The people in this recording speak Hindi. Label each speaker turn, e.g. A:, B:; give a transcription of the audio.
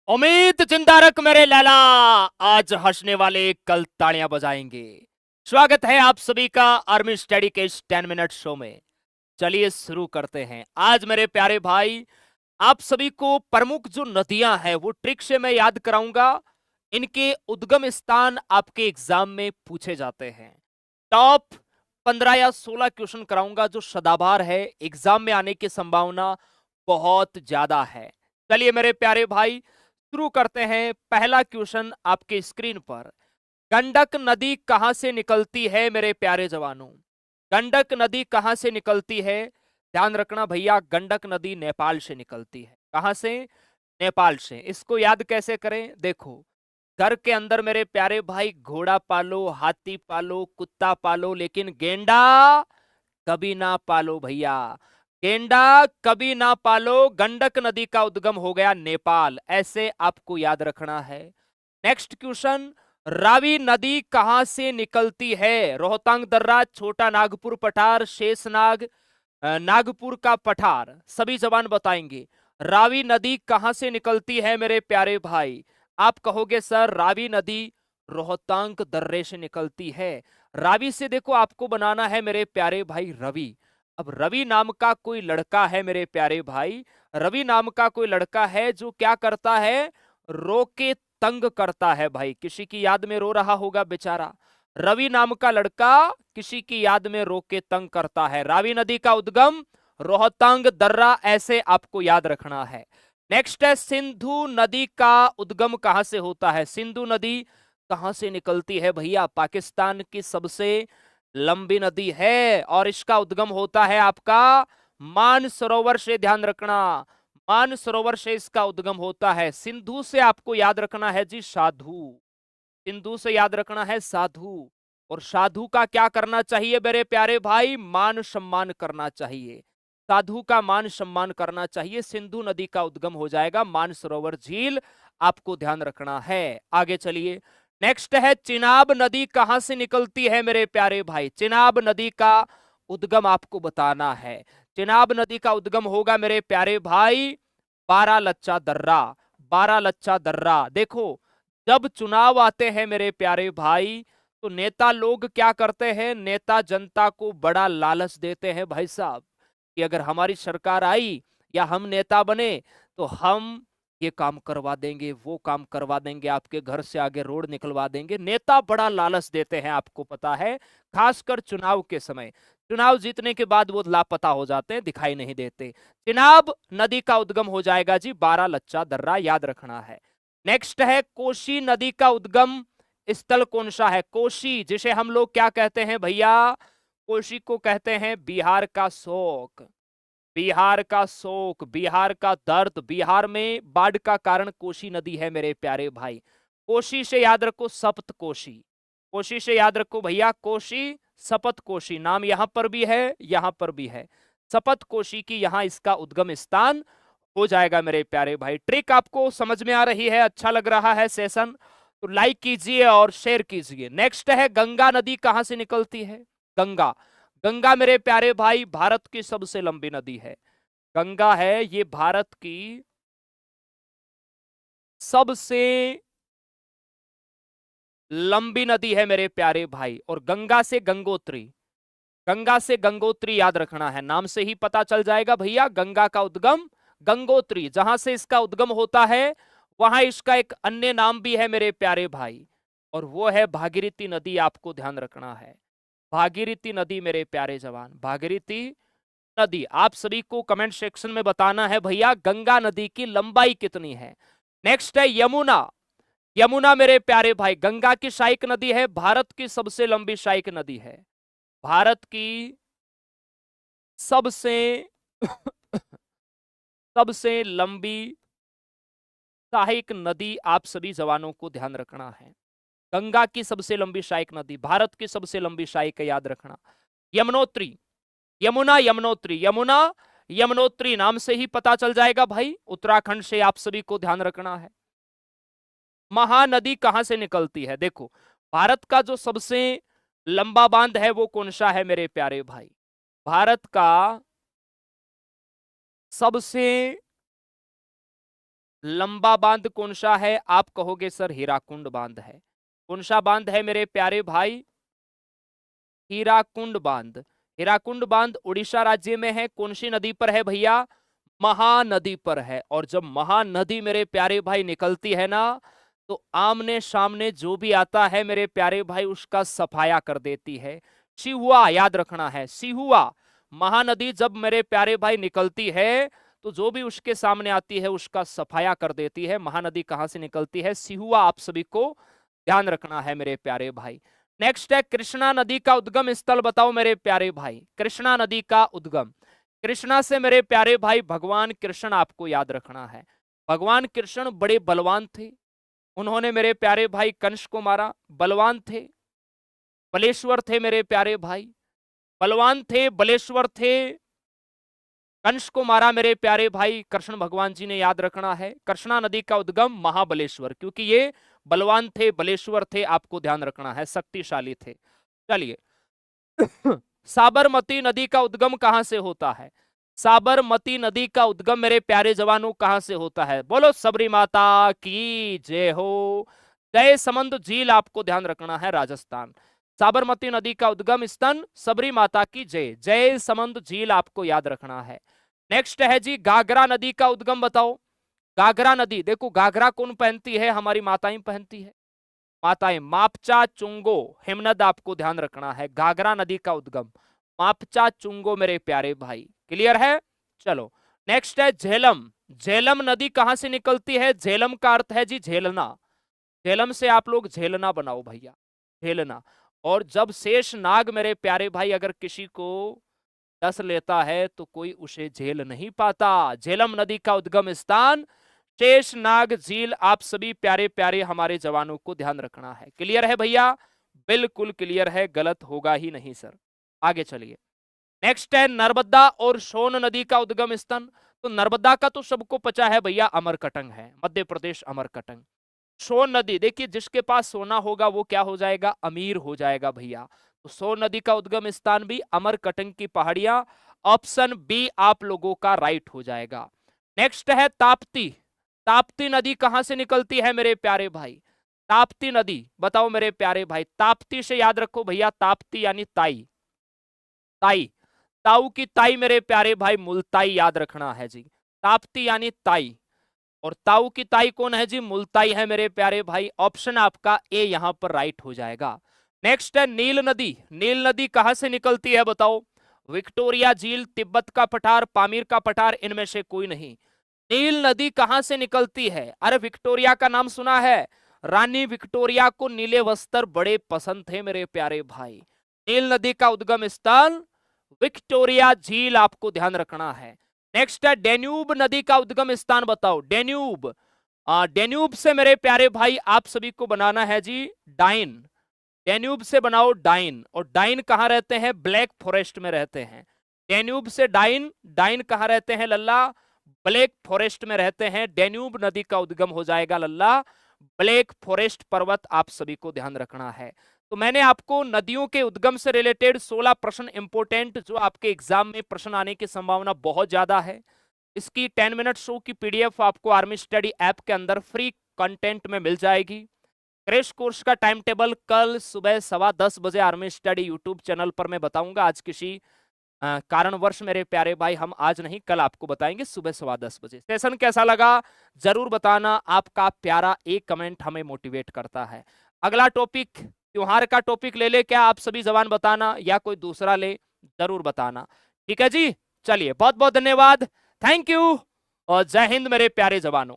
A: उम्मीद जिंदा रख मेरे लैला, आज हंसने वाले कल तालियां बजाएंगे। स्वागत है आप सभी का आर्मी स्टडी के इस 10 मिनट शो में। चलिए शुरू करते हैं। आज मेरे प्यारे भाई, आप सभी को प्रमुख जो नदियां हैं वो ट्रिक से मैं याद कराऊंगा। इनके उद्गम स्थान आपके एग्जाम में पूछे जाते हैं। टॉप 15 या 16 क्वेश्चन कराऊंगा जो सदाबहार है, एग्जाम में आने की संभावना बहुत ज्यादा है। चलिए मेरे प्यारे भाई, शुरू करते हैं। पहला क्वेश्चन आपके स्क्रीन पर। गंडक नदी कहां से निकलती है मेरे प्यारे जवानों? गंडक नदी कहां से निकलती है? ध्यान रखना भैया, गंडक नदी नेपाल से निकलती है। कहां से? नेपाल से। इसको याद कैसे करें? देखो, घर के अंदर मेरे प्यारे भाई घोड़ा पालो, हाथी पालो, कुत्ता पालो, लेकिन गेंडा कभी ना पालो भैया। गेंडा कभी ना पालो। गंडक नदी का उद्गम हो गया नेपाल, ऐसे आपको याद रखना है। नेक्स्ट क्वेश्चन, रावी नदी कहां से निकलती है? रोहतांग दर्रा, छोटा नागपुर पठार, शेषनाग, नागपुर का पठार, सभी जवान बताएंगे। रावी नदी कहां से निकलती है मेरे प्यारे भाई? आप कहोगे सर रावी नदी रोहतांग दर्रे से निकलती है। रावी से देखो आपको बनाना है मेरे प्यारे भाई रवि। अब रवि नाम का कोई लड़का है मेरे प्यारे भाई, रवि नाम का कोई लड़का है जो क्या करता है? रो के तंग करता है भाई। किसी की याद में रो रहा होगा बेचारा। रवि नाम का लड़का किसी की याद में रो के तंग करता है। रावी नदी का उद्गम रोहतांग दर्रा, ऐसे आपको याद रखना है। नेक्स्ट है, सिंधु नदी का उद्गम कहां से होता है? सिंधु नदी कहां से निकलती है भैया? पाकिस्तान की सबसे लंबी नदी है और इसका उद्गम होता है आपका मानसरोवर से। ध्यान रखना, मानसरोवर से इसका उद्गम होता है। सिंधु से आपको याद रखना है जी साधु। सिंधु से याद रखना है साधु। और साधु का क्या करना चाहिए मेरे प्यारे भाई? मान सम्मान करना चाहिए। साधु का मान सम्मान करना चाहिए। सिंधु नदी का उद्गम हो जाएगा मानसरोवर झील, आपको ध्यान रखना है। आगे चलिए। नेक्स्ट है, चिनाब नदी कहां से निकलती है मेरे प्यारे भाई? चिनाब नदी का उद्गम आपको बताना है। चिनाब नदी का उद्गम होगा मेरे प्यारे भाई बारालच्चा दर्रा। बारालच्चा दर्रा। देखो, जब चुनाव आते हैं मेरे प्यारे भाई तो नेता लोग क्या करते हैं? नेता जनता को बड़ा लालच देते हैं भाई साहब कि अगर हमारी सरकार आई या हम नेता बने तो हम ये काम करवा देंगे, वो काम करवा देंगे, आपके घर से आगे रोड निकलवा देंगे। नेता बड़ा लालच देते हैं, आपको पता है, खासकर चुनाव के समय। चुनाव जीतने के बाद वो लापता हो जाते हैं, दिखाई नहीं देते। चिनाब नदी का उद्गम हो जाएगा जी बारालच्चा दर्रा, याद रखना है। नेक्स्ट है, कोसी नदी का उद्गम स्थल कौन सा है? कोसी, जिसे हम लोग क्या कहते हैं भैया? कोसी को कहते हैं बिहार का शोक। बिहार का शोक, बिहार का दर्द। बिहार में बाढ़ का कारण कोसी नदी है मेरे प्यारे भाई। कोसी से याद रखो सप्त कोसी। कोसी से याद रखो भैया कोसी सपत कोसी, नाम यहां पर भी है, यहां पर भी है। सपत कोसी की यहां इसका उद्गम स्थान हो जाएगा मेरे प्यारे भाई। ट्रिक आपको समझ में आ रही है? अच्छा लग रहा है सेशन? तो लाइक कीजिए और शेयर कीजिए। नेक्स्ट है, गंगा नदी कहां से निकलती है? गंगा। गंगा मेरे प्यारे भाई भारत की सबसे लंबी नदी है। गंगा है ये भारत की सबसे लंबी नदी है मेरे प्यारे भाई। और गंगा से गंगोत्री, गंगा से गंगोत्री याद रखना है। नाम से ही पता चल जाएगा भैया, गंगा का उद्गम गंगोत्री। जहां से इसका उद्गम होता है वहां इसका एक अन्य नाम भी है मेरे प्यारे भाई, और वो है भागीरथी नदी, आपको ध्यान रखना है। भागीरथी नदी मेरे प्यारे जवान, भागीरथी नदी। आप सभी को कमेंट सेक्शन में बताना है भैया गंगा नदी की लंबाई कितनी है। नेक्स्ट है यमुना। यमुना मेरे प्यारे भाई गंगा की सहायक नदी है, भारत की सबसे लंबी सहायक नदी है। भारत की सबसे सबसे लंबी सहायक नदी, आप सभी जवानों को ध्यान रखना है। गंगा की सबसे लंबी सहायक नदी, भारत की सबसे लंबी सहायक, याद रखना। यमुनोत्री, यमुना यमुनोत्री, यमुना यमुनोत्री नाम से ही पता चल जाएगा भाई, उत्तराखंड से, आप सभी को ध्यान रखना है। महानदी कहां से निकलती है? देखो, भारत का जो सबसे लंबा बांध है वो कौन सा है मेरे प्यारे भाई? भारत का सबसे लंबा बांध कौन सा है? आप कहोगे सर हीराकुंड बांध है। कौन सा बांध है मेरे प्यारे भाई? हीराकुंड बांध। हीराकुंड बांध उड़ीसा राज्य में है। कौन सी नदी पर है भैया? महानदी पर है। और जब महानदी मेरे प्यारे भाई निकलती है ना, तो आमने सामने जो भी आता है मेरे प्यारे भाई उसका सफाया कर देती है। सिहुआ याद रखना है, सिहुआ। महानदी जब मेरे प्यारे भाई निकलती है तो जो भी उसके सामने आती है उसका सफाया कर देती है। महानदी कहां से निकलती है? सिहुआ। आप सभी को ध्यान रखना है मेरे प्यारे भाई। नेक्स्ट है कृष्णा नदी का उद्गम स्थल बताओ मेरे प्यारे भाई। कृष्णा नदी का उद्गम, कृष्णा से मेरे प्यारे भाई भगवान कृष्ण आपको याद रखना है। भगवान कृष्ण बड़े बलवान थे। उन्होंने मेरे प्यारे भाई कंस को मारा। बलवान थे, बलेश्वर थे मेरे प्यारे भाई, बलवान थे, बलेश्वर थे। कंस को मारा मेरे प्यारे भाई कृष्ण भगवान जी ने, याद रखना है। कृष्णा नदी का उद्गम महाबलेश्वर, क्योंकि ये बलवान थे, बलेश्वर थे, आपको ध्यान रखना है, शक्तिशाली थे। चलिए साबरमती नदी का उद्गम कहां से होता है? साबरमती नदी का उद्गम मेरे प्यारे जवानों कहां से होता है? बोलो सबरी माता की जय हो। जय समंद झील आपको ध्यान रखना है, राजस्थान। साबरमती नदी का उद्गम स्थान सबरी माता की जय, जय समंद झील आपको याद रखना है। नेक्स्ट है जी घाघरा नदी का उद्गम बताओ। घाघरा नदी, देखो घाघरा कौन पहनती है? हमारी माताएं पहनती है। माताएं, मापचा चुंगो हिमनद आपको ध्यान रखना है। घाघरा नदी का उद्गम मापचा चुंगो मेरे प्यारे भाई, क्लियर है? चलो नेक्स्ट है झेलम। झेलम नदी कहां से निकलती है? झेलम का अर्थ है जी झेलना। झेलम से आप लोग झेलना बनाओ भैया, झेलना। और जब शेष नाग मेरे प्यारे भाई अगर किसी को डस लेता है तो कोई उसे झेल नहीं पाता। झेलम नदी का उद्गम स्थान शेष नाग झील। आप सभी प्यारे प्यारे हमारे जवानों को ध्यान रखना है। क्लियर है भैया? बिल्कुल क्लियर है, गलत होगा ही नहीं सर। आगे चलिए। नेक्स्ट है नर्मदा और सोन नदी का उद्गम स्थान। तो नर्मदा का तो सबको पता है भैया, अमरकटंग है, मध्य प्रदेश अमरकटंग। सोन नदी, देखिए जिसके पास सोना होगा वो क्या हो जाएगा? अमीर हो जाएगा भैया। तो सोन नदी का उद्गम स्थान भी अमरकटंग की पहाड़ियां। ऑप्शन बी आप लोगों का राइट हो जाएगा। नेक्स्ट है ताप्ती। ताप्ती नदी कहां से निकलती है मेरे प्यारे भाई? ताप्ती नदी बताओ मेरे प्यारे भाई। ताप्ती से याद रखो भैया, ताप्ती यानी ताई, ताई, ताऊ की ताई मेरे प्यारे भाई, मुलताई याद रखना है जी। ताप्ती यानी ताई, और ताऊ की ताई कौन है जी? मुलताई है मेरे प्यारे भाई। ऑप्शन आपका ए यहां पर राइट हो जाएगा। नेक्स्ट है नील नदी। नील नदी कहां से निकलती है बताओ? विक्टोरिया झील, तिब्बत का पठार, पामीर का पठार, इनमें से कोई नहीं। नील नदी कहां से निकलती है? अरे विक्टोरिया का नाम सुना है? रानी विक्टोरिया को नीले वस्त्र बड़े पसंद थे मेरे प्यारे भाई। नील नदी का उद्गम स्थान विक्टोरिया झील, आपको ध्यान रखना है। नेक्स्ट है डेन्यूब नदी का उद्गम स्थान बताओ। डेन्यूब, डेन्यूब से मेरे प्यारे भाई आप सभी को बनाना है जी डाइन। डेन्यूब से बनाओ डाइन। और डाइन कहां रहते हैं? ब्लैक फॉरेस्ट में रहते हैं। डेन्यूब से डाइन, डाइन कहां रहते हैं लल्ला? ब्लैक फॉरेस्ट में रहते हैं। डेन्यूब नदी का उद्गम हो जाएगा लल्ला ब्लैक फॉरेस्ट पर्वत, आप सभी को ध्यान रखना है। तो मैंने आपको नदियों के उद्गम से रिलेटेड 16 प्रश्न इंपोर्टेंट, जो आपके एग्जाम में प्रश्न आने की संभावना बहुत ज्यादा है, इसकी 10 मिनट शो की पीडीएफ आपको आर्मी स्टडी ऐप के अंदर फ्री कंटेंट में मिल जाएगी। क्रैश कोर्स का टाइम टेबल कल सुबह 10:15 बजे आर्मी स्टडी यूट्यूब चैनल पर मैं बताऊंगा। आज किसी कारणवश मेरे प्यारे भाई हम आज नहीं, कल आपको बताएंगे सुबह 10:15 बजे। सेशन कैसा लगा जरूर बताना। आपका प्यारा एक कमेंट हमें मोटिवेट करता है। अगला टॉपिक त्योहार का टॉपिक ले ले क्या आप सभी जवान बताना, या कोई दूसरा ले, जरूर बताना। ठीक है जी, चलिए बहुत बहुत धन्यवाद, थैंक यू और जय हिंद मेरे प्यारे जवानों।